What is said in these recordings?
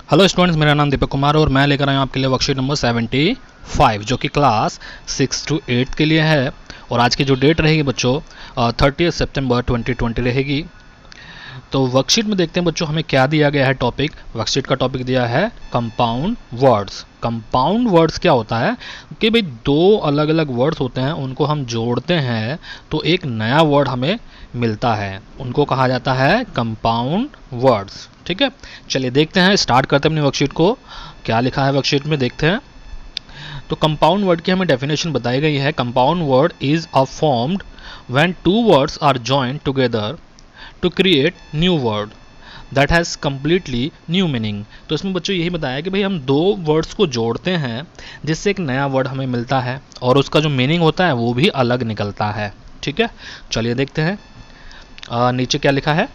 Hello students, मेरा नाम दीपक कुमार और मैं लेकर आया हूँ आपके लिए वर्कशीट नंबर 75 जो कि क्लास 6 to 8 के लिए है। और आज की जो डेट रहेगी बच्चों 30 सितंबर 2020 रहेगी। तो वर्कशीट में देखते हैं बच्चों हमें क्या दिया गया है। टॉपिक वर्कशीट का टॉपिक दिया है कंपाउंड वर्ड्स। कंपाउंड वर्ड्स क्या होता है कि भाई दो अलग अलग वर्ड्स होते हैं, उनको हम जोड़ते हैं तो एक नया वर्ड हमें मिलता है, उनको कहा जाता है कंपाउंड वर्ड्स। ठीक है, चलिए देखते हैं, स्टार्ट करते हैं अपनी वर्कशीट को। क्या लिखा है वर्कशीट में देखते हैं। तो कंपाउंड वर्ड की हमें डेफिनेशन बताई गई है। Compound word is a formed when two words are joined together to create new word that has completely new meaning. तो इसमें बच्चों यही बताया कि भाई हम दो वर्ड्स को जोड़ते हैं जिससे एक नया वर्ड हमें मिलता है और उसका जो मीनिंग होता है वो भी अलग निकलता है। ठीक है, चलिए देखते हैं। नीचे क्या लिखा है।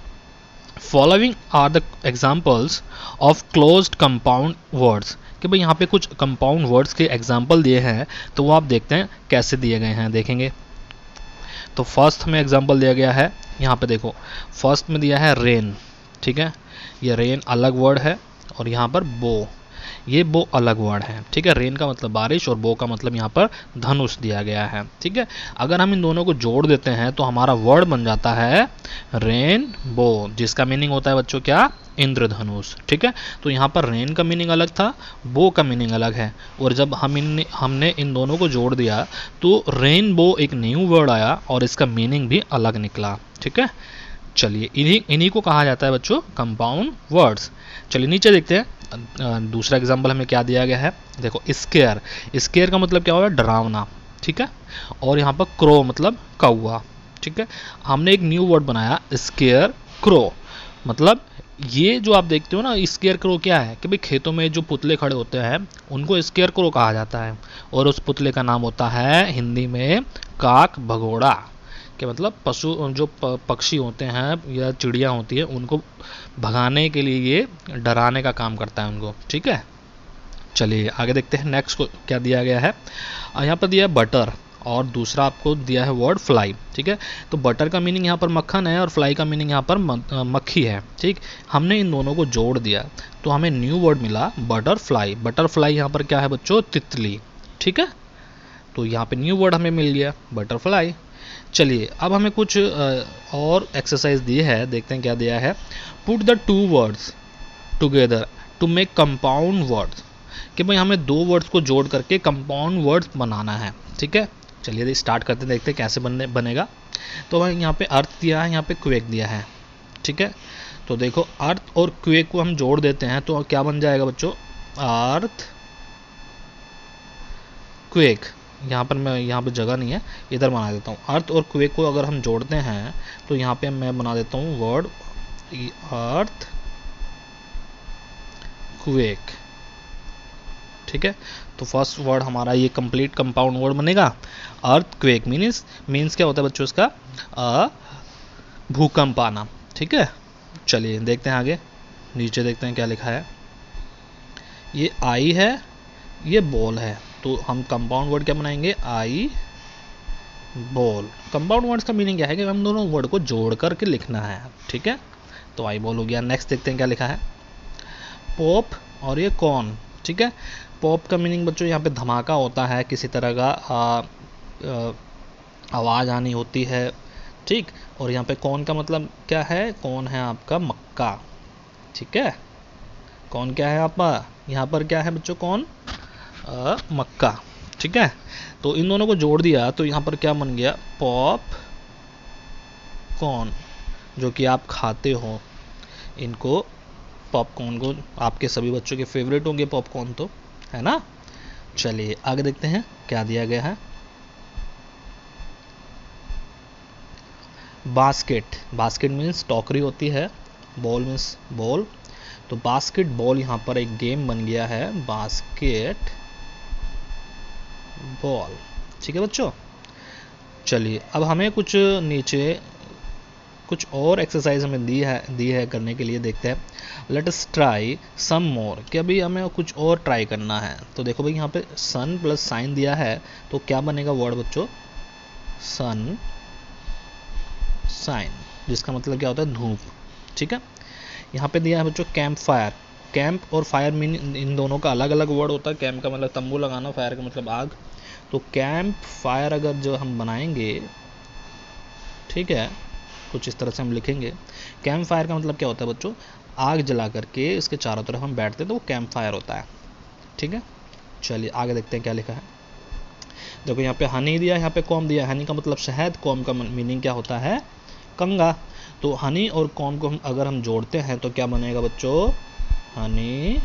Following are the examples of closed compound words. कि भाई यहाँ पे कुछ कंपाउंड वर्ड्स के एग्जाम्पल दिए हैं, तो वो आप देखते हैं कैसे दिए गए हैं, देखेंगे। तो फर्स्ट हमें एग्जांपल दिया गया है, यहाँ पे देखो फर्स्ट में दिया है रेन। ठीक है, ये रेन अलग वर्ड है और यहाँ पर बो, ये बो अलग वर्ड है। ठीक है, रेन का मतलब बारिश और बो का मतलब यहाँ पर धनुष दिया गया है। ठीक है, अगर हम इन दोनों को जोड़ देते हैं तो हमारा वर्ड बन जाता है रेन बो, जिसका मीनिंग होता है बच्चों क्या, इंद्रधनुष। ठीक है, तो यहाँ पर रेन का मीनिंग अलग था, बो का मीनिंग अलग है, और जब हमने इन दोनों को जोड़ दिया तो रेनबो एक न्यू वर्ड आया और इसका मीनिंग भी अलग निकला। ठीक है, चलिए इन्हीं को कहा जाता है बच्चों कंपाउंड वर्ड्स। चलिए नीचे देखते हैं। दूसरा एग्जांपल हमें क्या दिया गया है, देखो स्केयर। स्केयर का मतलब क्या होगा, डरावना। ठीक है, और यहाँ पर क्रो मतलब कौवा। ठीक है, हमने एक न्यू वर्ड बनाया स्केयर क्रो। मतलब ये जो आप देखते हो ना, स्केयर क्रो क्या है कि भाई खेतों में जो पुतले खड़े होते हैं उनको स्केयर क्रो कहा जाता है, और उस पुतले का नाम होता है हिंदी में काक भगोड़ा। कि मतलब पशु जो पक्षी होते हैं या चिड़िया होती है उनको भगाने के लिए ये डराने का काम करता है उनको। ठीक है, चलिए आगे देखते हैं। नेक्स्ट को क्या दिया गया है, यहाँ पर दिया है बटर और दूसरा आपको दिया है वर्ड फ्लाई। ठीक है, तो बटर का मीनिंग यहाँ पर मक्खन है और फ्लाई का मीनिंग यहाँ पर मक्खी है। ठीक, हमने इन दोनों को जोड़ दिया तो हमें न्यू वर्ड मिला बटरफ्लाई। बटरफ्लाई यहाँ पर क्या है बच्चों, तितली। ठीक है, तो यहाँ पे न्यू वर्ड हमें मिल गया बटरफ्लाई। चलिए अब हमें कुछ और एक्सरसाइज दी है, देखते हैं क्या दिया है। Put the two words together to make compound words. कि भाई हमें दो वर्ड्स को जोड़ करके कंपाउंड वर्ड्स बनाना है। ठीक है, चलिए स्टार्ट करते हैं, देखते हैं कैसे बनेगा। तो भाई यहाँ पे अर्थ दिया है, यहाँ पे क्वेक दिया है। ठीक है, तो देखो अर्थ और क्वेक को हम जोड़ देते हैं तो क्या बन जाएगा बच्चों, अर्थ क्वेक। यहाँ पर मैं यहाँ पे जगह नहीं है, इधर बना देता हूँ। अर्थ और क्वेक को अगर हम जोड़ते हैं तो यहाँ पे मैं बना देता हूँ वर्ड अर्थ क्वेक। ठीक है, तो फर्स्ट वर्ड हमारा ये कंप्लीट कंपाउंड वर्ड बनेगा अर्थ क्वेक। मीन्स क्या होता है बच्चों इसका, भूकंप आना। ठीक है, चलिए देखते हैं आगे। नीचे देखते हैं क्या लिखा है। ये आई है, ये बॉल है, तो हम कंपाउंड वर्ड क्या बनाएंगे, आई बॉल। कंपाउंड वर्ड्स का मीनिंग क्या है कि हम दोनों वर्ड को जोड़ करके लिखना है। ठीक है, तो आई बॉल हो गया। नेक्स्ट देखते हैं क्या लिखा है, पॉप और ये कॉर्न। ठीक है, पॉप का मीनिंग बच्चों यहाँ पे धमाका होता है, किसी तरह का आवाज़ आनी होती है। ठीक, और यहाँ पे कॉर्न का मतलब क्या है, कॉर्न है आपका मक्का। ठीक है, कॉर्न क्या है आपका, यहाँ पर क्या है बच्चों, कॉर्न मक्का। ठीक है, तो इन दोनों को जोड़ दिया तो यहाँ पर क्या बन गया, पॉप कॉर्न, जो कि आप खाते हो इनको। पॉपकॉर्न को आपके सभी बच्चों के फेवरेट होंगे पॉपकॉर्न, तो है ना। चलिए आगे देखते हैं क्या दिया गया है। बास्केट। बास्केट मीन्स टोकरी होती है, बॉल मीन्स बॉल, तो बास्केट बॉल यहाँ पर एक गेम बन गया है, बास्केट बॉल। ठीक है बच्चों, चलिए अब हमें कुछ नीचे कुछ और एक्सरसाइज हमें दी है करने के लिए, देखते हैं। लेट अस ट्राई सम मोर, कि अभी हमें कुछ और ट्राई करना है। तो देखो भाई यहाँ पे सन प्लस साइन दिया है, तो क्या बनेगा वर्ड बच्चों, सन साइन, जिसका मतलब क्या होता है धूप। ठीक है, यहाँ पे दिया है बच्चों कैंप फायर, कैंप और फायर मीन इन दोनों का अलग अलग वर्ड होता है। कैंप का मतलब तंबू लगाना, फायर का मतलब आग। तो कैंप फायर अगर जो हम बनाएंगे, ठीक है, कुछ इस तरह से हम लिखेंगे। कैंप फायर का मतलब क्या होता है बच्चों, आग जला करके इसके चारों तरफ हम बैठते हैं तो वो कैंप फायर होता है। ठीक है, चलिए आगे देखते हैं क्या लिखा है। देखो यहाँ पे हनी दिया, यहाँ पे कॉम दिया। हनी का मतलब शहद, कॉम का मीनिंग क्या होता है, कंगा। तो हनी और कॉम को अगर हम जोड़ते हैं तो क्या बनेगा बच्चों, हनी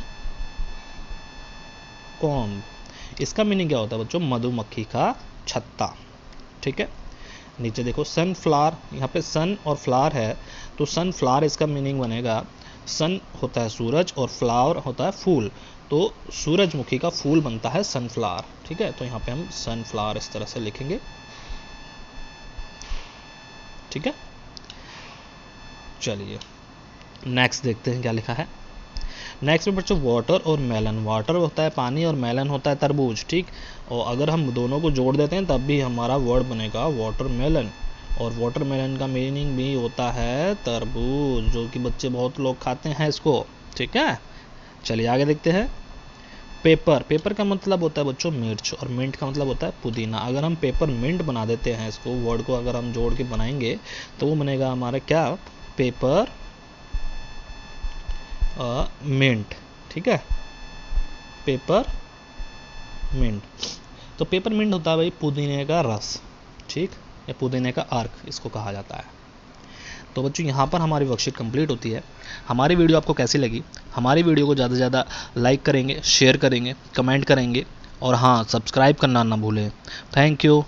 कॉम। इसका मीनिंग क्या होता है बच्चों, मधुमक्खी का छत्ता। ठीक है, नीचे देखो सनफ्लावर, यहाँ पे सन और फ्लावर है तो सनफ्लावर इसका मीनिंग बनेगा, सन होता है सूरज और फ्लावर होता है फूल, तो सूरजमुखी का फूल बनता है सनफ्लावर। ठीक है, तो यहाँ पे हम सनफ्लावर इस तरह से लिखेंगे। ठीक है, चलिए नेक्स्ट देखते हैं क्या लिखा है। नेक्स्ट में बच्चों वाटर और मेलन। वाटर होता है पानी और मेलन होता है तरबूज। ठीक, और अगर हम दोनों को जोड़ देते हैं तब भी हमारा वर्ड बनेगा वाटरमेलन। और वाटरमेलन का मीनिंग भी होता है तरबूज, जो कि बच्चे बहुत लोग खाते हैं इसको। ठीक है, चलिए आगे देखते हैं। पेपर, पेपर का मतलब होता है बच्चों मिर्च, और मिंट का मतलब होता है पुदीना। अगर हम पेपर मिंट बना देते हैं, इसको वर्ड को अगर हम जोड़ के बनाएंगे तो वो बनेगा हमारा क्या, पेपर मिंट। ठीक है, पेपर मिंट। तो पेपर मिंट होता है भाई पुदीने का रस, ठीक, या पुदीने का अर्क इसको कहा जाता है। तो बच्चों यहाँ पर हमारी वर्कशीट कंप्लीट होती है। हमारी वीडियो आपको कैसी लगी, हमारी वीडियो को ज़्यादा से ज़्यादा लाइक करेंगे, शेयर करेंगे, कमेंट करेंगे, और हाँ सब्सक्राइब करना ना भूलें। Thank you.